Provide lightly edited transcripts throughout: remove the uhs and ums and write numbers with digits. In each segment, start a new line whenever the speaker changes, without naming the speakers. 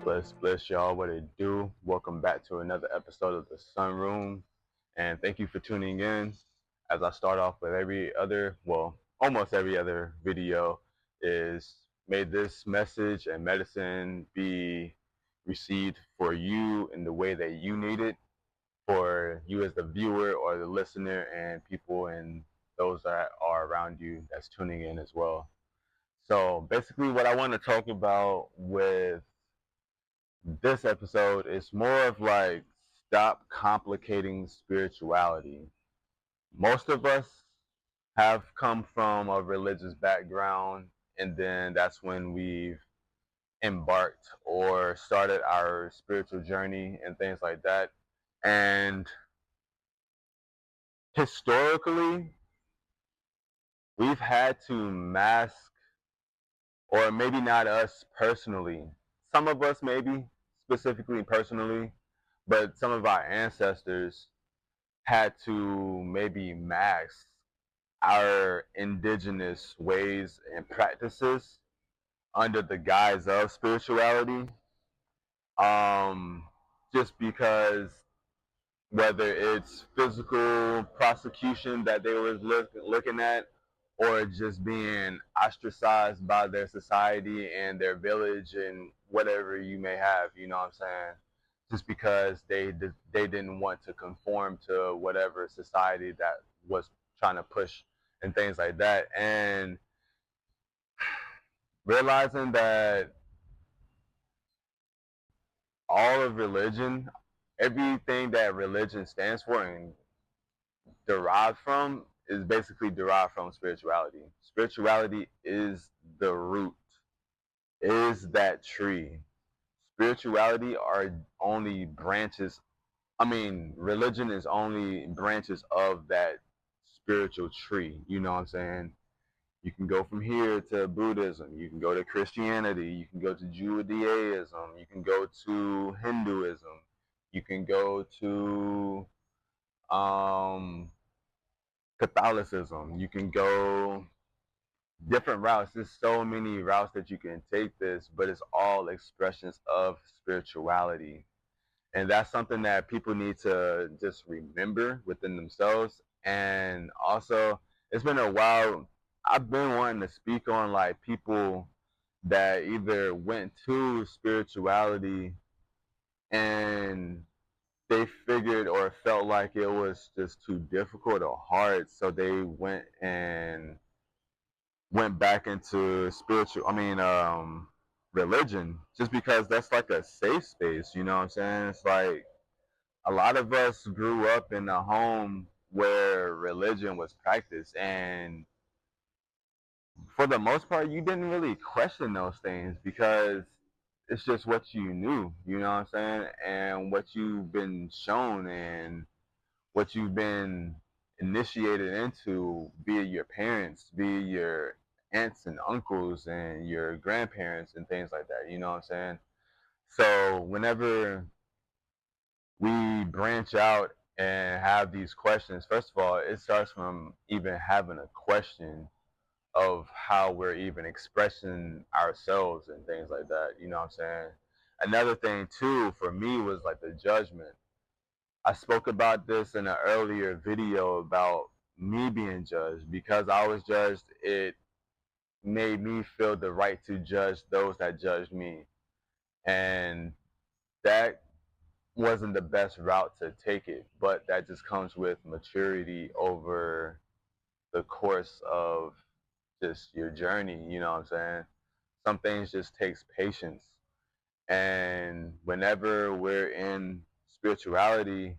Bless y'all. What it do? Welcome back to another episode of the Sunroom, and thank you for tuning in. As I start off with almost every other video, is may this message and medicine be received for you in the way that you need it, for you as the viewer or the listener, and people and those that are around you that's tuning in as well. So basically, what I want to talk about with this episode is more of like stop complicating spirituality. Most of us have come from a religious background, and then that's when we've embarked or started our spiritual journey and things like that. And historically, we've had to mask, or maybe not us personally, some of us maybe specifically personally, but some of our ancestors had to maybe mask our indigenous ways and practices under the guise of spirituality. Um, just because whether it's physical prosecution that they were looking at, or just being ostracized by their society and their village and whatever you may have, you know what I'm saying? Just because they didn't want to conform to whatever society that was trying to push and things like that. And realizing that all of religion, everything that religion stands for and derived from, is basically derived from spirituality. Spirituality is the root, is that tree. Spirituality are only branches. I mean, religion is only branches of that spiritual tree. You know what I'm saying? You can go from here to Buddhism. You can go to Christianity. You can go to Judaism. You can go to Hinduism. You can go to um, Catholicism. You can go different routes. There's so many routes that you can take this, but it's all expressions of spirituality. And that's something that people need to just remember within themselves. And also, it's been a while. I've been wanting to speak on like people that either went to spirituality and they figured or felt like it was just too difficult or hard, so they went back into religion, just because that's like a safe space, you know what I'm saying? It's like a lot of us grew up in a home where religion was practiced, and for the most part you didn't really question those things because it's just what you knew, you know what I'm saying? And what you've been shown and what you've been initiated into via your parents, via your aunts and uncles and your grandparents and things like that. You know what I'm saying? So whenever we branch out and have these questions, first of all, it starts from even having a question of how we're even expressing ourselves and things like that. You know what I'm saying? Another thing too for me was like the judgment. I spoke about this in an earlier video about me being judged. Because I was judged, it made me feel the right to judge those that judged me. And that wasn't the best route to take it, but that just comes with maturity over the course of just your journey, you know what I'm saying? Some things just takes patience. And whenever we're in spirituality,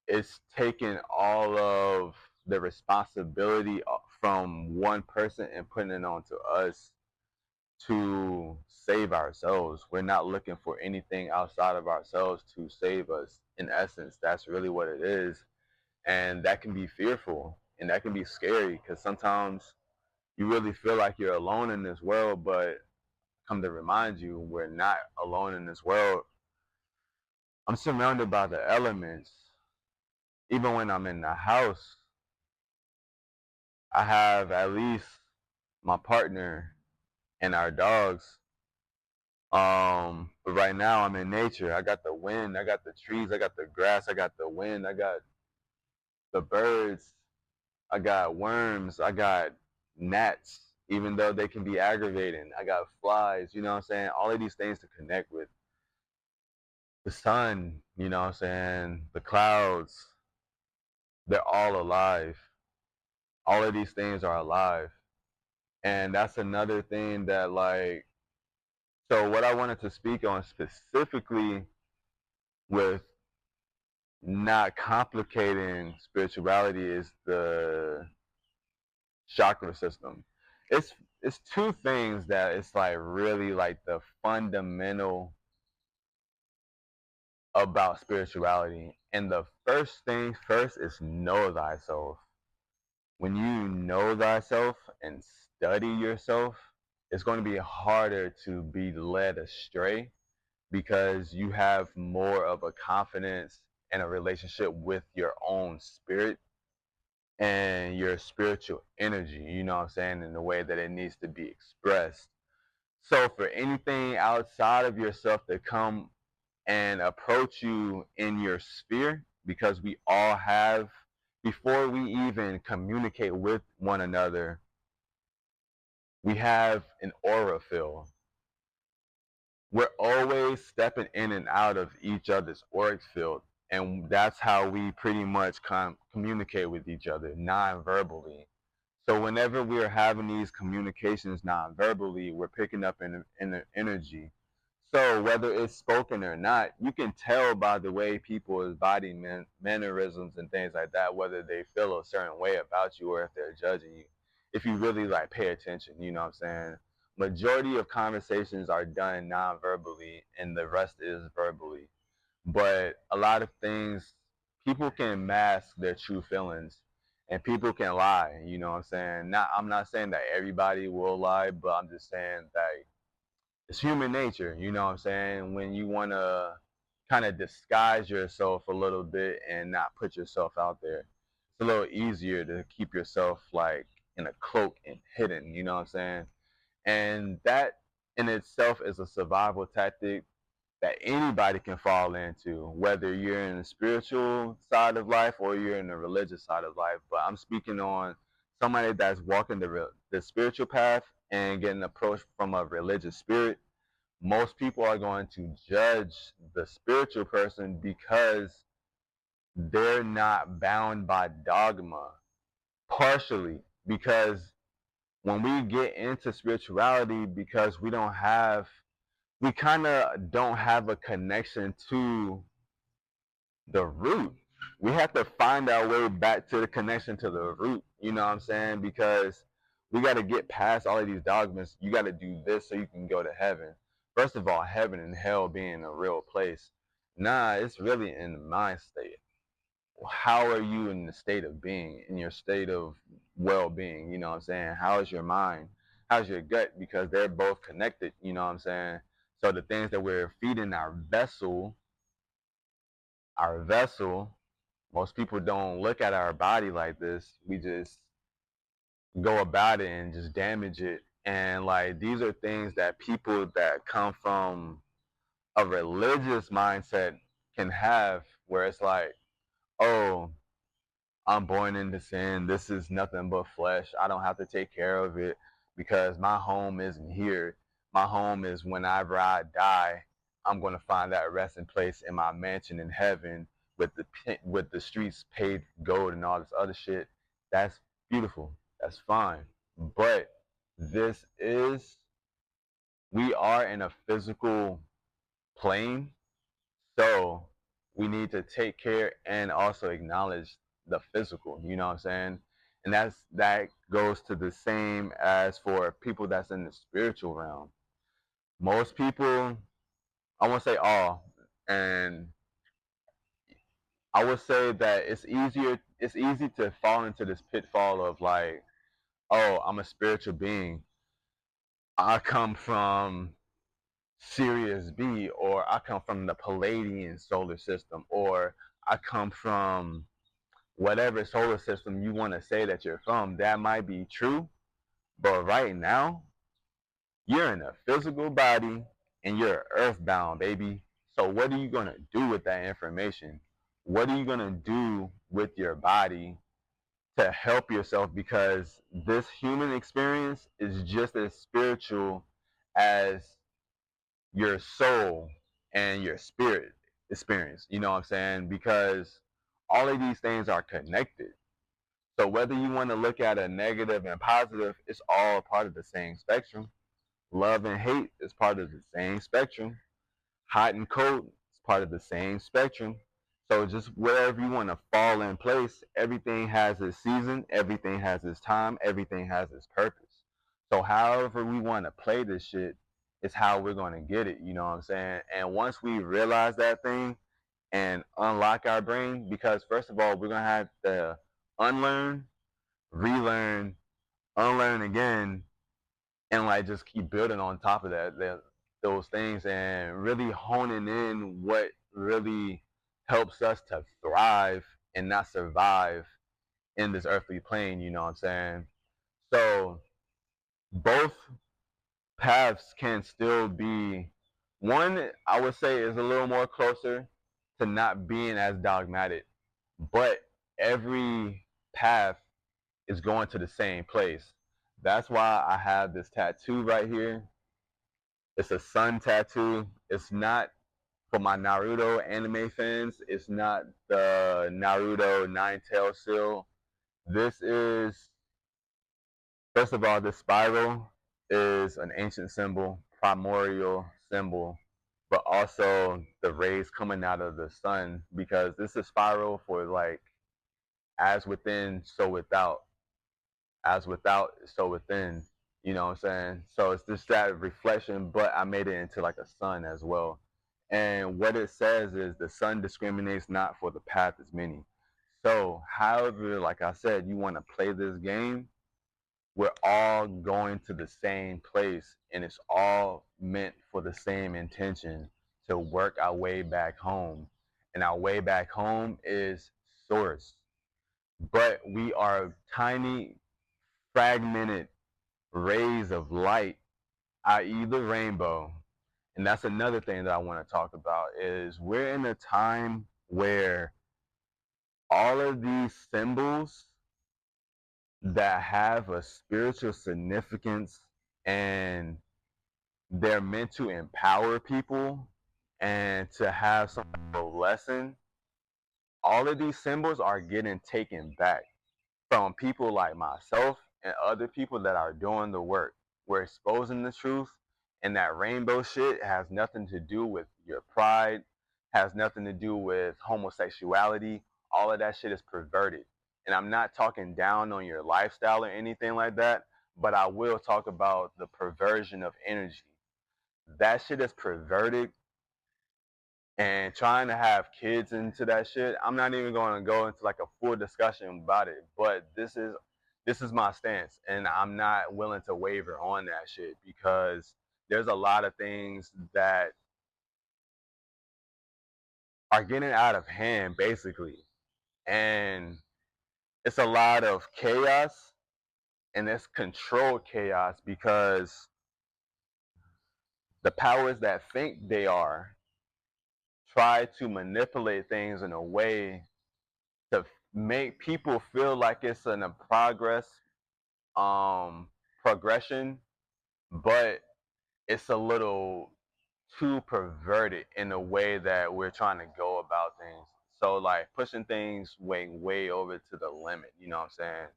it's taking all of the responsibility from one person and putting it onto us to save ourselves. We're not looking for anything outside of ourselves to save us. In essence, that's really what it is. And that can be fearful and that can be scary because sometimes you really feel like you're alone in this world, but come to remind you, we're not alone in this world. I'm surrounded by the elements. Even when I'm in the house, I have at least my partner and our dogs But right now I'm in nature. I got the wind, I got the trees, I got the grass, I got the wind, I got the birds, I got worms, I got gnats, even though they can be aggravating. I got flies, you know what I'm saying? All of these things to connect with. The sun, you know what I'm saying? The clouds, they're all alive. All of these things are alive. And that's another thing that, like, so what I wanted to speak on specifically with not complicating spirituality is the chakra system. It's it's two things that it's like really like the fundamental about spirituality. And the first thing first is know thyself. When you know thyself and study yourself, it's going to be harder to be led astray because you have more of a confidence and a relationship with your own spirit and your spiritual energy, you know what I'm saying, in the way that it needs to be expressed. So for anything outside of yourself to come and approach you in your sphere, because we all have, before we even communicate with one another, we have an aura field. We're always stepping in and out of each other's auric field. And that's how we pretty much communicate with each other non-verbally. So whenever we are having these communications non-verbally, we're picking up an energy. So whether it's spoken or not, you can tell by the way people's body mannerisms and things like that, whether they feel a certain way about you or if they're judging you. If you really like pay attention, you know what I'm saying? Majority of conversations are done non-verbally and the rest is verbally. But a lot of things, people can mask their true feelings and people can lie, you know what I'm saying? I'm not saying that everybody will lie, but I'm just saying that it's human nature, you know what I'm saying? When you want to kind of disguise yourself a little bit and not put yourself out there, it's a little easier to keep yourself like in a cloak and hidden, you know what I'm saying? And that in itself is a survival tactic that anybody can fall into, whether you're in the spiritual side of life or you're in the religious side of life. But I'm speaking on somebody that's walking the spiritual path and getting approached from a religious spirit. Most people are going to judge the spiritual person because they're not bound by dogma, partially because when we get into spirituality, because we kind of don't have a connection to the root. We have to find our way back to the connection to the root. You know what I'm saying? Because we got to get past all of these dogmas. You got to do this so you can go to heaven. First of all, heaven and hell being a real place. Nah, it's really in the mind state. How are you in the state of being, in your state of well being? You know what I'm saying? How is your mind? How's your gut? Because they're both connected. You know what I'm saying? So the things that we're feeding our vessel, most people don't look at our body like this. We just go about it and just damage it. And like these are things that people that come from a religious mindset can have, where it's like, oh, I'm born into sin. This is nothing but flesh. I don't have to take care of it because my home isn't here. My home is whenever I die, I'm going to find that resting place in my mansion in heaven with the streets paved gold and all this other shit. That's beautiful. That's fine. But this is we are in a physical plane, so we need to take care and also acknowledge the physical, you know what I'm saying? And that goes to the same as for people that's in the spiritual realm. Most people, I won't say all, and I would say that it's easy to fall into this pitfall of like, oh, I'm a spiritual being. I come from Sirius B, or I come from the Palladian solar system, or I come from whatever solar system you want to say that you're from. That might be true, but right now, you're in a physical body and you're earthbound, baby. So what are you going to do with that information? What are you going to do with your body to help yourself? Because this human experience is just as spiritual as your soul and your spirit experience. You know what I'm saying? Because all of these things are connected. So whether you want to look at a negative and positive, it's all part of the same spectrum. Love and hate is part of the same spectrum. Hot and cold is part of the same spectrum. So just wherever you want to fall in place, everything has its season, everything has its time, everything has its purpose. So however we want to play this shit is how we're going to get it, you know what I'm saying? And once we realize that thing and unlock our brain, because first of all, we're going to have to unlearn, relearn, unlearn again, and like just keep building on top of those things and really honing in what really helps us to thrive and not survive in this earthly plane, you know what I'm saying? So both paths can still be, one I would say is a little more closer to not being as dogmatic, but every path is going to the same place. That's why I have this tattoo right here. It's a sun tattoo. It's not, for my Naruto anime fans, it's not the Naruto nine-tail seal. This is, first of all, the spiral is an ancient symbol, primordial symbol, but also the rays coming out of the sun, because this is spiral for like as within, so without. As without, so within. You know what I'm saying? So it's just that reflection, but I made it into like a sun as well. And what it says is the sun discriminates not, for the path is many. So, however, like I said, you want to play this game, we're all going to the same place, and it's all meant for the same intention, to work our way back home. And our way back home is source. But we are tiny, fragmented rays of light, i.e., the rainbow. And that's another thing that I want to talk about is we're in a time where all of these symbols that have a spiritual significance, and they're meant to empower people and to have some lesson, all of these symbols are getting taken back from people like myself and other people that are doing the work. We're exposing the truth, and that rainbow shit has nothing to do with your pride, has nothing to do with homosexuality. All of that shit is perverted. And I'm not talking down on your lifestyle or anything like that, but I will talk about the perversion of energy. That shit is perverted, and trying to have kids into that shit. I'm not even going to go into like a full discussion about it, but this is my stance, and I'm not willing to waver on that shit, because there's a lot of things that are getting out of hand basically, and it's a lot of chaos, and it's controlled chaos, because the powers that think they are try to manipulate things in a way to make people feel like it's in a um progression, but it's a little too perverted in the way that we're trying to go about things. So like pushing things way over to the limit, you know what I'm saying?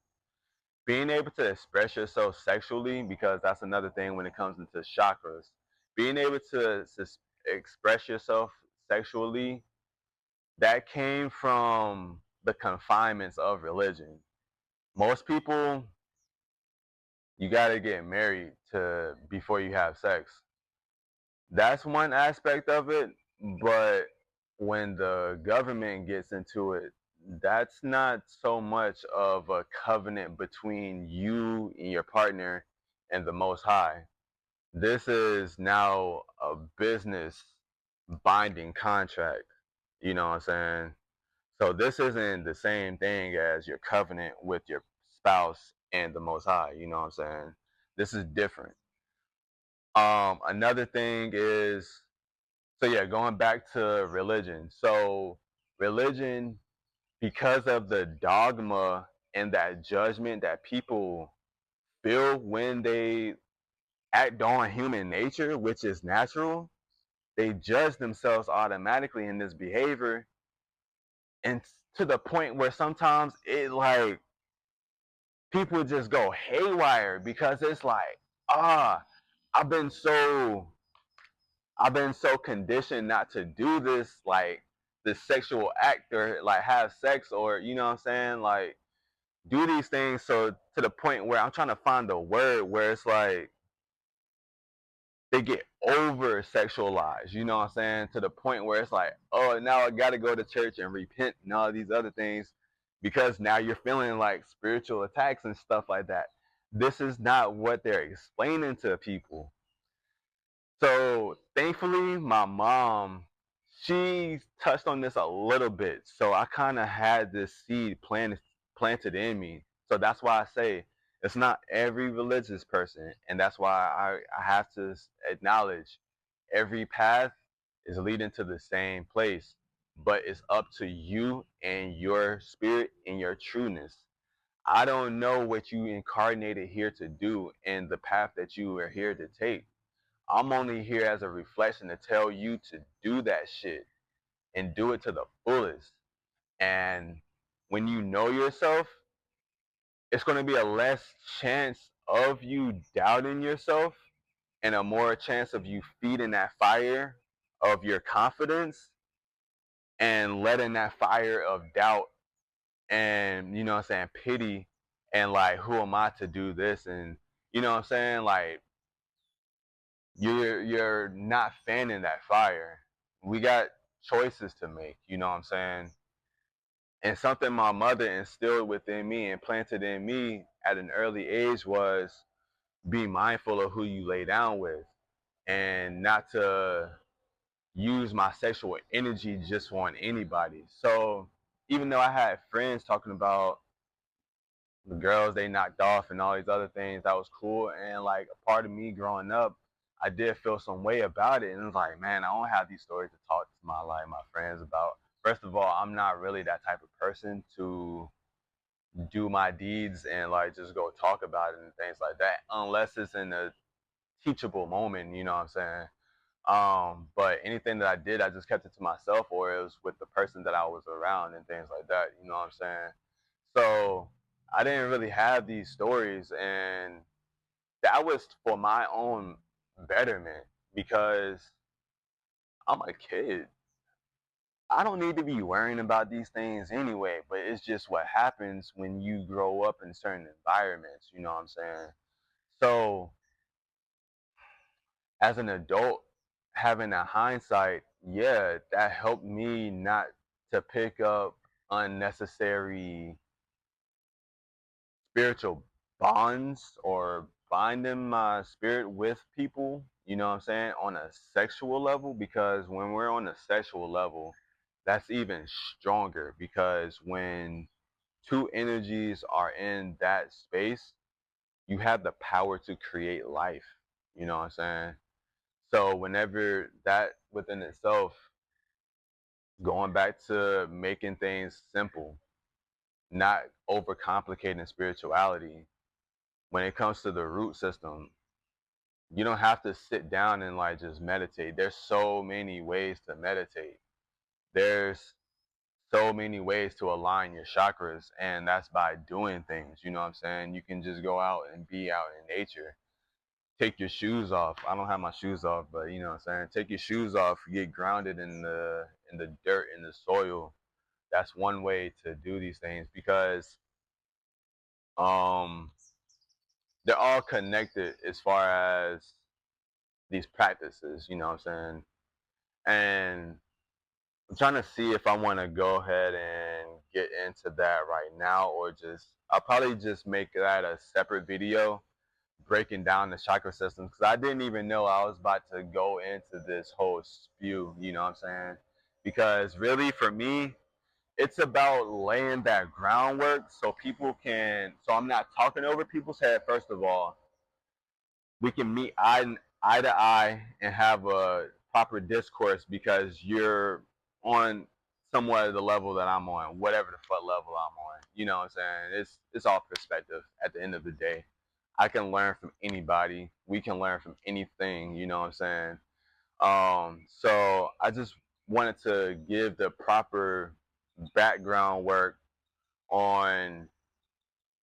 Being able to express yourself sexually, because that's another thing when it comes into chakras. Being able to express yourself sexually, that came from the confinements of religion. Most people, you got to get married to before you have sex. That's one aspect of it, but when the government gets into it, that's not so much of a covenant between you and your partner and the Most High. This is now a business binding contract. You know what I'm saying? So this isn't the same thing as your covenant with your spouse and the Most High. You know what I'm saying? This is different. Another thing is, so yeah, going back to religion. So religion, because of the dogma and that judgment that people feel when they act on human nature, which is natural, they judge themselves automatically in this behavior, and to the point where sometimes it like people just go haywire because it's like, ah, I've been so I've been so conditioned not to do this, like this sexual act or like have sex or you know what I'm saying, like do these things. So to the point where I'm trying to find the word where it's like they get over sexualized, you know what I'm saying? To the point where it's like, oh, now I got to go to church and repent and all these other things because now you're feeling like spiritual attacks and stuff like that. This is not what they're explaining to people. So thankfully, my mom, she touched on this a little bit. So I kind of had this seed planted in me. So that's why I say it's not every religious person. And that's why I have to acknowledge every path is leading to the same place. But it's up to you and your spirit and your trueness. I don't know what you incarnated here to do and the path that you are here to take. I'm only here as a reflection to tell you to do that shit and do it to the fullest. And when you know yourself, it's going to be a less chance of you doubting yourself and a more chance of you feeding that fire of your confidence and letting that fire of doubt and, you know what I'm saying, pity and like, who am I to do this? And, you know what I'm saying? Like, you're not fanning that fire. We got choices to make, you know what I'm saying? And something my mother instilled within me and planted in me at an early age was be mindful of who you lay down with and not to use my sexual energy just on anybody. So even though I had friends talking about the girls they knocked off and all these other things, that was cool. And like a part of me growing up, I did feel some way about it. And it was like, man, I don't have these stories to talk to my friends about. First of all, I'm not really that type of person to do my deeds and like just go talk about it and things like that, unless it's in a teachable moment, you know what I'm saying? But anything that I did, I just kept it to myself, or it was with the person that I was around and things like that. You know what I'm saying? So I didn't really have these stories, and that was for my own betterment because I'm a kid. I don't need to be worrying about these things anyway, but it's just what happens when you grow up in certain environments, you know what I'm saying? So, as an adult, having a hindsight, yeah, that helped me not to pick up unnecessary spiritual bonds or binding my spirit with people, you know what I'm saying, on a sexual level. Because when we're on a sexual level, that's even stronger because when two energies are in that space, you have the power to create life. You know what I'm saying? So whenever that within itself, going back to making things simple, not overcomplicating spirituality, when it comes to the root system, you don't have to sit down and like just meditate. There's so many ways to meditate. There's so many ways to align your chakras, and that's by doing things. You know what I'm saying? You can just go out and be out in nature. Take your shoes off. I don't have my shoes off, but you know what I'm saying? Take your shoes off, get grounded in the dirt, in the soil. That's one way to do these things because um they're all connected as far as these practices, you know what I'm saying? And I'm trying to see if I want to go ahead and get into that right now or just I'll probably just make that a separate video breaking down the chakra system because I didn't even know I was about to go into this whole spew, you know what I'm saying? Because really for me, it's about laying that groundwork so people can so I'm not talking over people's head first of all. We can meet eye to eye and have a proper discourse because you're on somewhat of the level that I'm on, whatever the fuck level I'm on. You know what I'm saying? It's all perspective at the end of the day. I can learn from anybody. We can learn from anything, you know what I'm saying? So I just wanted to give the proper background work on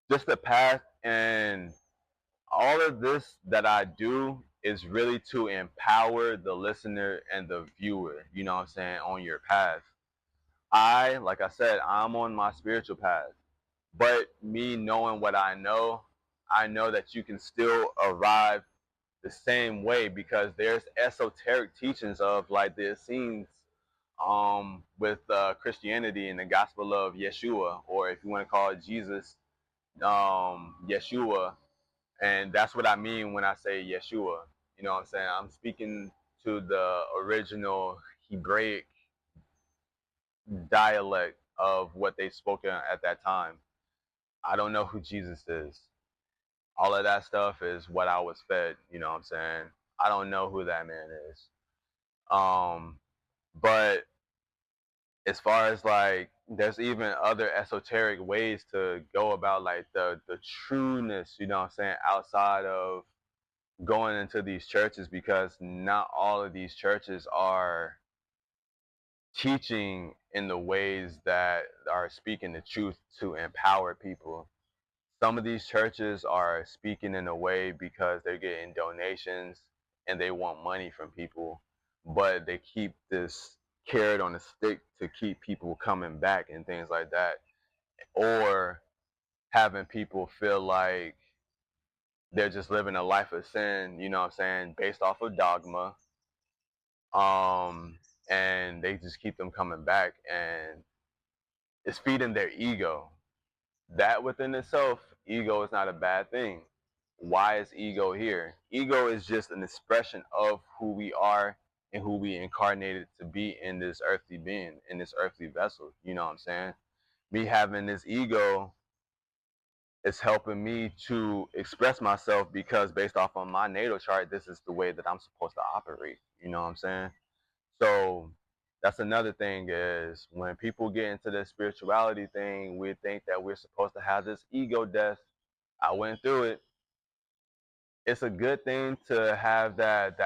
just the path, and all of this that I do is really to empower the listener and the viewer, you know what I'm saying, on your path. Like I said, I'm on my spiritual path, but me knowing what I know that you can still arrive the same way because there's esoteric teachings of like the Essenes with Christianity and the gospel of Yeshua, or if you want to call it Jesus, Yeshua. And that's what I mean when I say Yeshua. You know what I'm saying? I'm speaking to the original Hebraic dialect of what they spoke at that time. I don't know who Jesus is. All of that stuff is what I was fed. You know what I'm saying? I don't know who that man is. Um, but as far as like, there's even other esoteric ways to go about like the trueness. You know what I'm saying? Outside of going into these churches, because not all of these churches are teaching in the ways that are speaking the truth to empower people. Some of these churches are speaking in a way because they're getting donations and they want money from people, but they keep this carrot on a stick to keep people coming back and things like that, or having people feel like they're just living a life of sin, you know what I'm saying, based off of dogma. um, and they just keep them coming back, and it's feeding their ego. That within itself, ego is not a bad thing. Why is ego here? Ego is just an expression of who we are and who we incarnated to be in this earthly being, in this earthly vessel. You know what I'm saying? Me having this ego is helping me to express myself because based off on my natal chart, this is the way that I'm supposed to operate. You know what I'm saying? So that's another thing is when people get into the spirituality thing, we think that we're supposed to have this ego death. I went through it. It's a good thing to have that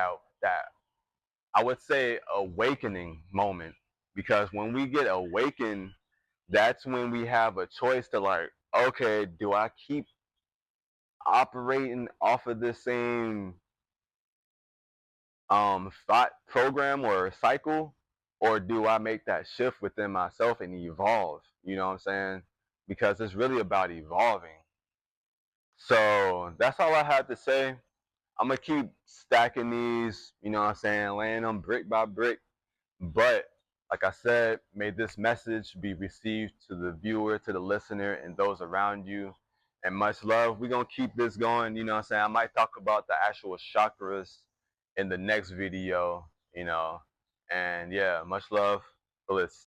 I would say awakening moment, because when we get awakened, that's when we have a choice to like, okay, do I keep operating off of the same thought program or cycle, or do I make that shift within myself and evolve? You know what I'm saying? Because it's really about evolving. So that's all I had to say. I'm gonna keep stacking these, you know what I'm saying, laying them brick by brick. But like I said, may this message be received to the viewer, to the listener, and those around you. And much love. We're gonna keep this going, you know what I'm saying? I might talk about the actual chakras in the next video, you know. And yeah, much love. Bliss.